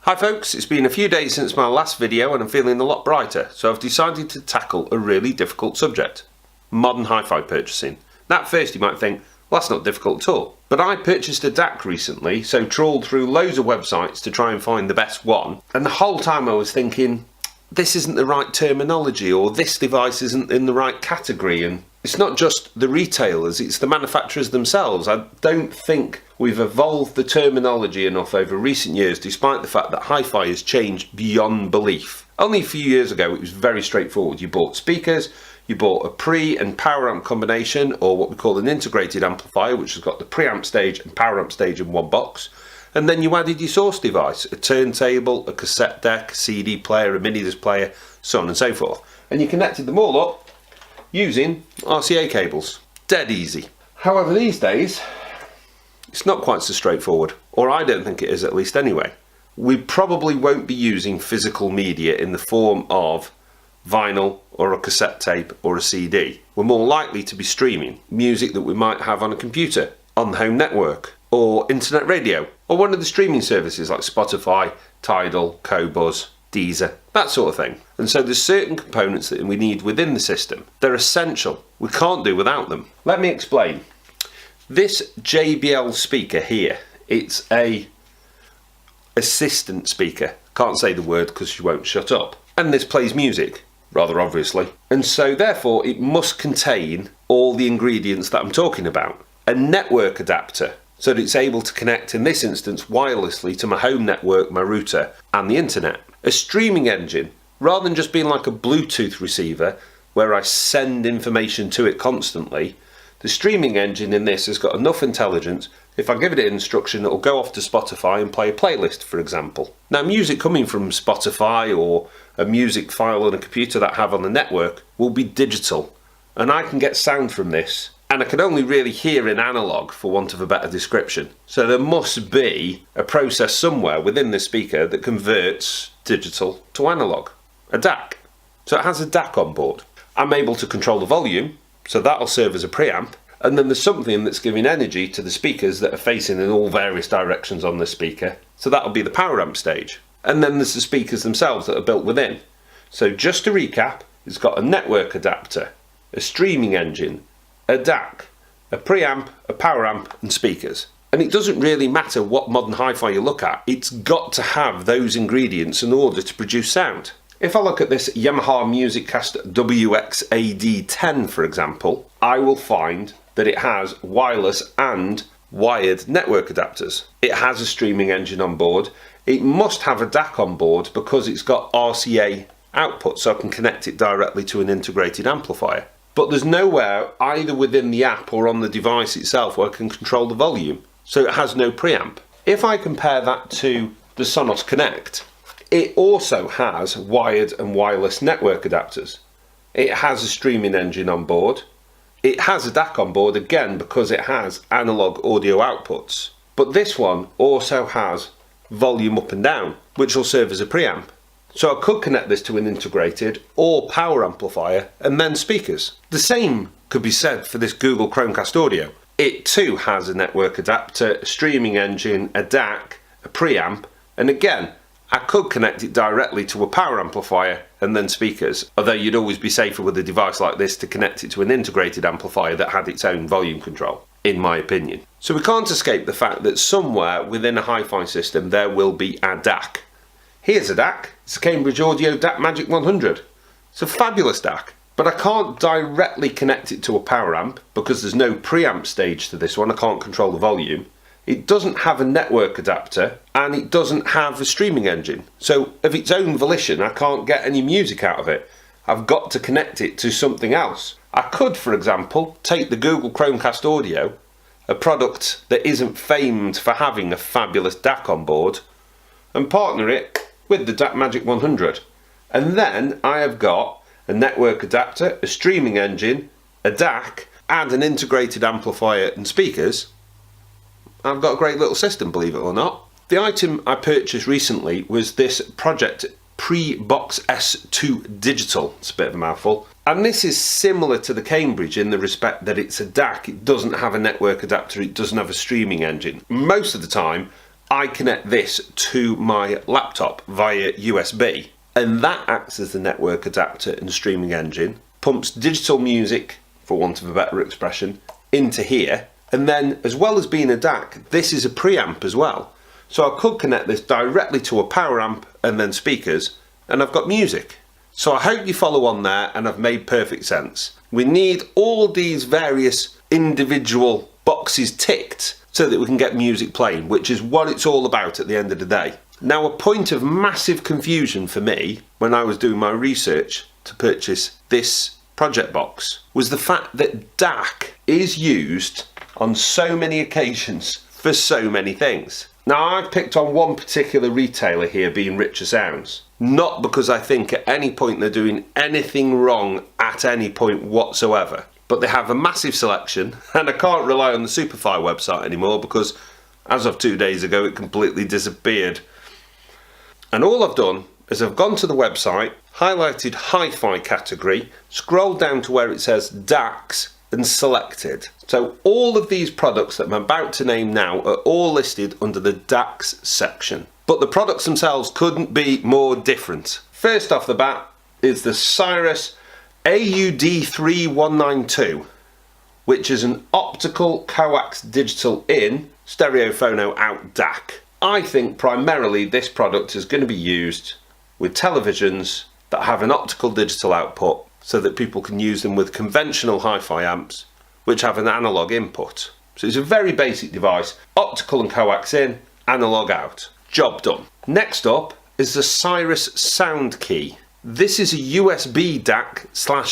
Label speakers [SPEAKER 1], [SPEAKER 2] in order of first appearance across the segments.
[SPEAKER 1] Hi folks, it's been a few days since my last video and I'm feeling a lot brighter, so I've decided to tackle a really difficult subject: modern hi-fi purchasing. Now at first you might think, well, that's not difficult at all. But I purchased a DAC recently, so trawled through loads of websites to try and find the best one, and the whole time I was thinking, this isn't the right terminology, or this device isn't in the right category. And it's not just the retailers, it's the manufacturers themselves. I don't think we've evolved the terminology enough over recent years, despite the fact that hi-fi has changed beyond belief. Only a few years ago it was very straightforward. You bought speakers, you bought a pre and power amp combination, or what we call an integrated amplifier, which has got the preamp stage and power amp stage in one box, and then you added your source device, a turntable, a cassette deck, a CD player, a mini disc player, so on and so forth, and you connected them all up using RCA cables. Dead easy. However, these days it's not quite so straightforward, or I don't think it is, at least anyway. We probably won't be using physical media in the form of vinyl or a cassette tape or a CD. We're more likely to be streaming music that we might have on a computer, on the home network, or internet radio, or one of the streaming services like Spotify, Tidal, Qobuz, Deezer, that sort of thing. And so there's certain components that we need within the system. They're essential. We can't do without them. Let me explain. This JBL speaker here, it's a assistant speaker. Can't say the word because she won't shut up. And this plays music, rather obviously. And so therefore it must contain all the ingredients that I'm talking about. A network adapter, so that it's able to connect, in this instance, wirelessly to my home network, my router, and the internet. A streaming engine, rather than just being like a Bluetooth receiver where I send information to it constantly. The streaming engine in this has got enough intelligence. If I give it an instruction, it'll go off to Spotify and play a playlist, for example. Now, music coming from Spotify or a music file on a computer that I have on the network will be digital, and I can get sound from this, and I can only really hear in analog, for want of a better description. So there must be a process somewhere within the speaker that converts digital to analog, a DAC. So it has a DAC on board. I'm able to control the volume, so that'll serve as a preamp, and then there's something that's giving energy to the speakers that are facing in all various directions on the speaker, so that'll be the power amp stage. And then there's the speakers themselves that are built within. So just to recap, it's got a network adapter, a streaming engine, a DAC, a preamp, a power amp, and speakers. And it doesn't really matter what modern hi-fi you look at, it's got to have those ingredients in order to produce sound. If I look at this Yamaha MusicCast WX-AD10, for example, I will find that it has wireless and wired network adapters. It has a streaming engine on board. It must have a DAC on board because it's got RCA output, so I can connect it directly to an integrated amplifier. But there's nowhere, either within the app or on the device itself, where I can control the volume. So it has no preamp. If I compare that to the Sonos Connect, it also has wired and wireless network adapters. It has a streaming engine on board. It has a DAC on board, again, because it has analog audio outputs. But this one also has volume up and down, which will serve as a preamp. So I could connect this to an integrated or power amplifier and then speakers. The same could be said for this Google Chromecast Audio. It too has a network adapter, a streaming engine, a DAC, a preamp, and again, I could connect it directly to a power amplifier and then speakers, although you'd always be safer with a device like this to connect it to an integrated amplifier that had its own volume control, in my opinion. So we can't escape the fact that somewhere within a hi-fi system there will be a DAC. Here's a DAC. It's a Cambridge Audio DAC Magic 100. It's a fabulous DAC, but I can't directly connect it to a power amp because there's no preamp stage to this one. I can't control the volume. It doesn't have a network adapter, and it doesn't have a streaming engine. So of its own volition, I can't get any music out of it. I've got to connect it to something else. I could, for example, take the Google Chromecast Audio, a product that isn't famed for having a fabulous DAC on board, and partner it with the DAC Magic 100. And then I have got a network adapter, a streaming engine, a DAC, and an integrated amplifier and speakers. I've got a great little system, believe it or not. The item I purchased recently was this Project Pre-Box S2 Digital. It's a bit of a mouthful. And this is similar to the Cambridge in the respect that it's a DAC. It doesn't have a network adapter, it doesn't have a streaming engine. Most of the time, I connect this to my laptop via USB, and that acts as the network adapter and streaming engine, pumps digital music, for want of a better expression, into here, and then as well as being a DAC, this is a preamp as well. So I could connect this directly to a power amp and then speakers, and I've got music. So I hope you follow on there and I've made perfect sense. We need all these various individual boxes ticked so that we can get music playing, which is what it's all about at the end of the day. Now, a point of massive confusion for me when I was doing my research to purchase this project box was the fact that DAC is used on so many occasions for so many things. Now, I've picked on one particular retailer here, being Richer Sounds, not because I think at any point they're doing anything wrong at any point whatsoever, but they have a massive selection, and I can't rely on the Superfly website anymore because as of 2 days ago it completely disappeared. And all I've done is I've gone to the website, highlighted hi-fi category, scrolled down to where it says DACs and selected. So all of these products that I'm about to name now are all listed under the DACs section. But the products themselves couldn't be more different. First off the bat is the Cirrus AUD3192, which is an optical coax digital in, stereo phono out DAC. I think primarily this product is going to be used with televisions that have an optical digital output so that people can use them with conventional hi-fi amps which have an analog input. So it's a very basic device, optical and coax in, analog out. Job done. Next up is the Cirrus Sound Key. This is a USB DAC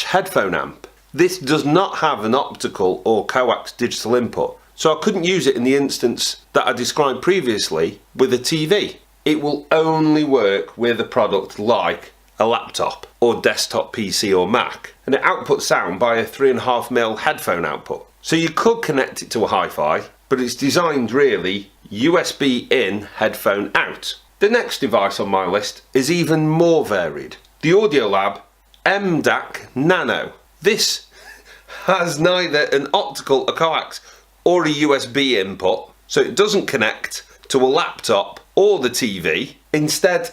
[SPEAKER 1] / headphone amp. This does not have an optical or coax digital input, so I couldn't use it in the instance that I described previously with a TV. It will only work with a product like a laptop or desktop PC or Mac, and it outputs sound by a 3.5mm headphone output. So you could connect it to a hi-fi, but it's designed really USB in, headphone out. The next device on my list is even more varied. The Audiolab MDAC Nano. This has neither an optical, a coax, or a USB input, so it doesn't connect to a laptop or the TV. Instead,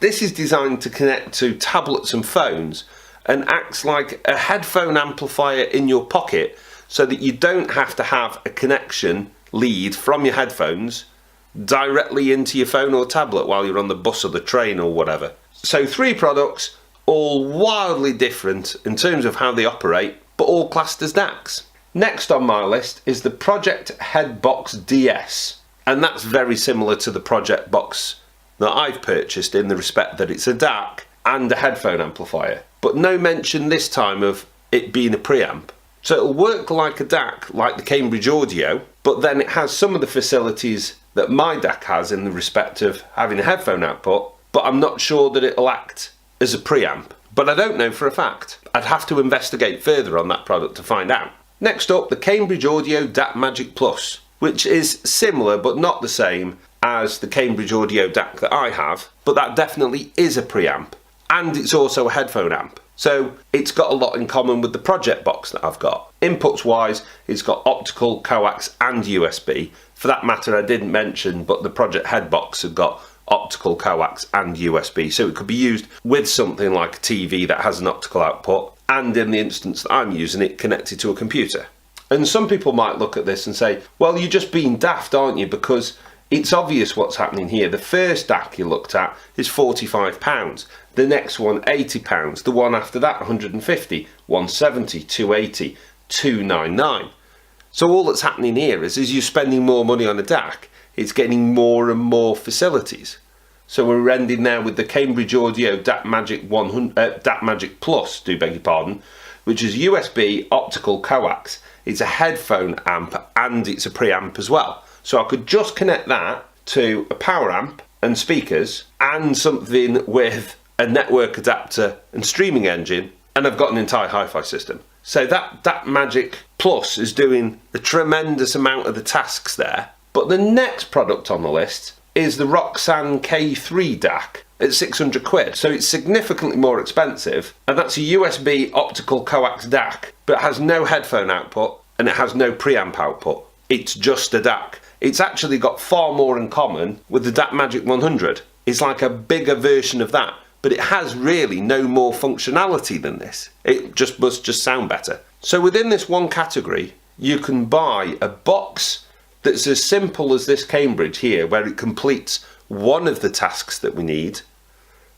[SPEAKER 1] this is designed to connect to tablets and phones and acts like a headphone amplifier in your pocket so that you don't have to have a connection lead from your headphones directly into your phone or tablet while you're on the bus or the train or whatever. So 3 products, all wildly different in terms of how they operate, but all classed as DACs. Next on my list is the Project Headbox DS, and that's very similar to the Project Box that I've purchased in the respect that it's a DAC and a headphone amplifier, but no mention this time of it being a preamp. So it'll work like a DAC, like the Cambridge Audio, but then it has some of the facilities that my DAC has in the respect of having a headphone output, but I'm not sure that it'll act as a preamp. But I don't know for a fact. I'd have to investigate further on that product to find out. Next up, the Cambridge Audio DAC Magic Plus, which is similar but not the same as the Cambridge Audio DAC that I have, but that definitely is a preamp, and it's also a headphone amp. So it's got a lot in common with the Project Box that I've got. Inputs wise, it's got optical, coax and USB. For that matter, I didn't mention, but the Project Headbox had got optical, coax and USB, so it could be used with something like a TV that has an optical output, and in the instance that I'm using it, connected to a computer. And some people might look at this and say, well, you're just being daft, aren't you, because it's obvious what's happening here. The first DAC you looked at is £45, the next one £80, the one after that £150, £170, £280, £299. So all that's happening here is as you're spending more money on a DAC, it's getting more and more facilities. So we're ending now with the Cambridge Audio DAC Magic Plus, do beg your pardon, which is USB, optical, coax. It's a headphone amp and it's a preamp as well. So I could just connect that to a power amp and speakers and something with a network adapter and streaming engine, and I've got an entire hi-fi system. So that Magic Plus is doing a tremendous amount of the tasks there. But the next product on the list is the Roxanne K3 DAC at 600 quid. So it's significantly more expensive, and that's a USB optical coax DAC, but it has no headphone output and it has no preamp output. It's just a DAC. It's actually got far more in common with the DAC Magic 100. It's like a bigger version of that, but it has really no more functionality than this. It must just sound better. So within this one category, you can buy a box that's as simple as this Cambridge here, where it completes one of the tasks that we need.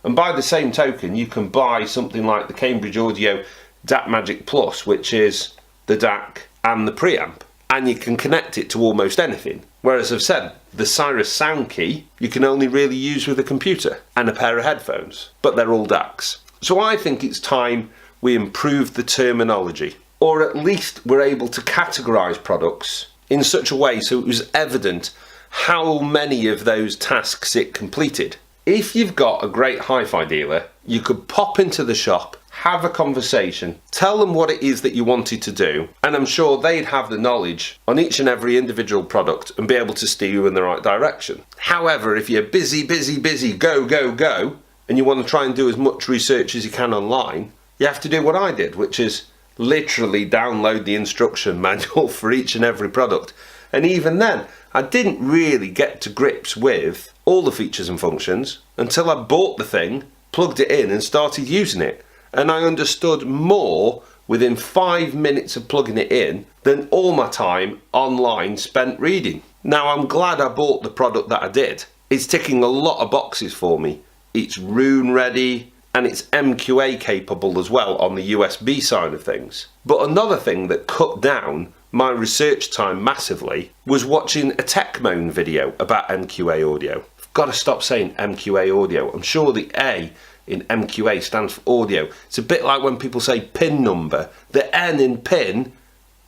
[SPEAKER 1] And by the same token, you can buy something like the Cambridge Audio DAC Magic Plus, which is the DAC and the preamp, and you can connect it to almost anything. Whereas I've said, the Cirrus sound key you can only really use with a computer and a pair of headphones, but they're all DACs. So I think it's time we improve the terminology, or at least we're able to categorise products in such a way so it was evident how many of those tasks it completed. If you've got a great hi-fi dealer, you could pop into the shop, have a conversation, tell them what it is that you wanted to do, and I'm sure they'd have the knowledge on each and every individual product and be able to steer you in the right direction. However, if you're busy, go, and you want to try and do as much research as you can online, you have to do what I did, which is literally download the instruction manual for each and every product. And even then, I didn't really get to grips with all the features and functions until I bought the thing, plugged it in and started using it. And I understood more within 5 minutes of plugging it in than all my time online spent reading. Now, I'm glad I bought the product that I did. It's ticking a lot of boxes for me. It's rune ready and it's MQA capable as well on the USB side of things. But another thing that cut down my research time massively was watching a Techmoan video about MQA audio. I've got to stop saying MQA audio. I'm sure the A in MQA stands for audio. It's a bit like when people say pin number. The N in pin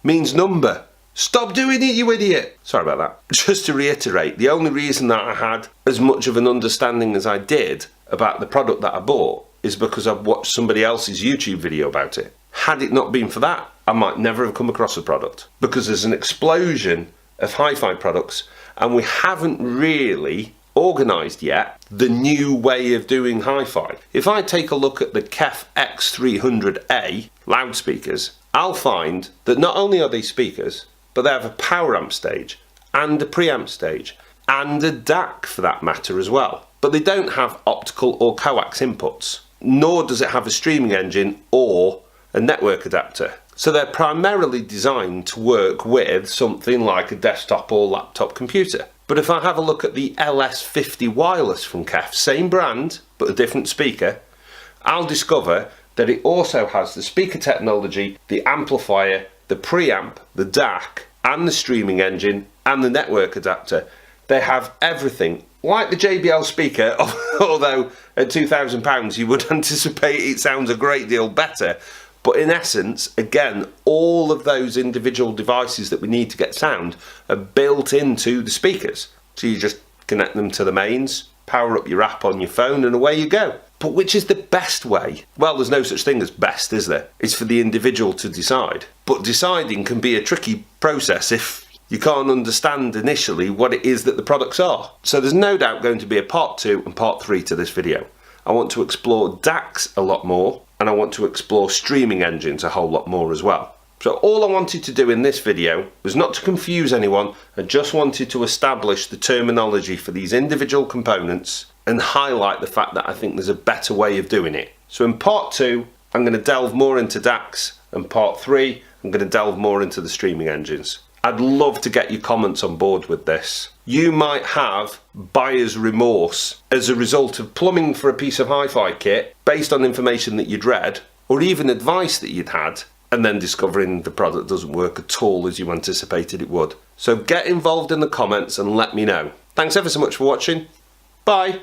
[SPEAKER 1] means number. Stop doing it, you idiot! Sorry about that. Just to reiterate, the only reason that I had as much of an understanding as I did about the product that I bought is because I've watched somebody else's YouTube video about it. Had it not been for that, I might never have come across the product, because there's an explosion of hi-fi products and we haven't really organised yet the new way of doing hi-fi. If I take a look at the KEF X300A loudspeakers, I'll find that not only are they speakers, but they have a power amp stage and a preamp stage and a DAC for that matter as well. But they don't have optical or coax inputs, nor does it have a streaming engine or a network adapter. So they're primarily designed to work with something like a desktop or laptop computer. But if I have a look at the LS50 wireless from KEF, same brand but a different speaker, I'll discover that it also has the speaker technology, the amplifier, the preamp, the DAC and the streaming engine and the network adapter. They have everything, like the JBL speaker, although at £2,000 you would anticipate it sounds a great deal better. But in essence, again, all of those individual devices that we need to get sound are built into the speakers. So you just connect them to the mains, power up your app on your phone and away you go. But which is the best way? Well, there's no such thing as best, is there? It's for the individual to decide. But deciding can be a tricky process if you can't understand initially what it is that the products are. So there's no doubt going to be a part 2 and part 3 to this video. I want to explore DACs a lot more, and I want to explore streaming engines a whole lot more as well. So all I wanted to do in this video was not to confuse anyone. I just wanted to establish the terminology for these individual components and highlight the fact that I think there's a better way of doing it. So in part 2, I'm going to delve more into DACs, and part 3, I'm going to delve more into the streaming engines. I'd love to get your comments on board with this. You might have buyer's remorse as a result of plumbing for a piece of hi-fi kit based on information that you'd read, or even advice that you'd had, and then discovering the product doesn't work at all as you anticipated it would. So get involved in the comments and let me know. Thanks ever so much for watching. Bye.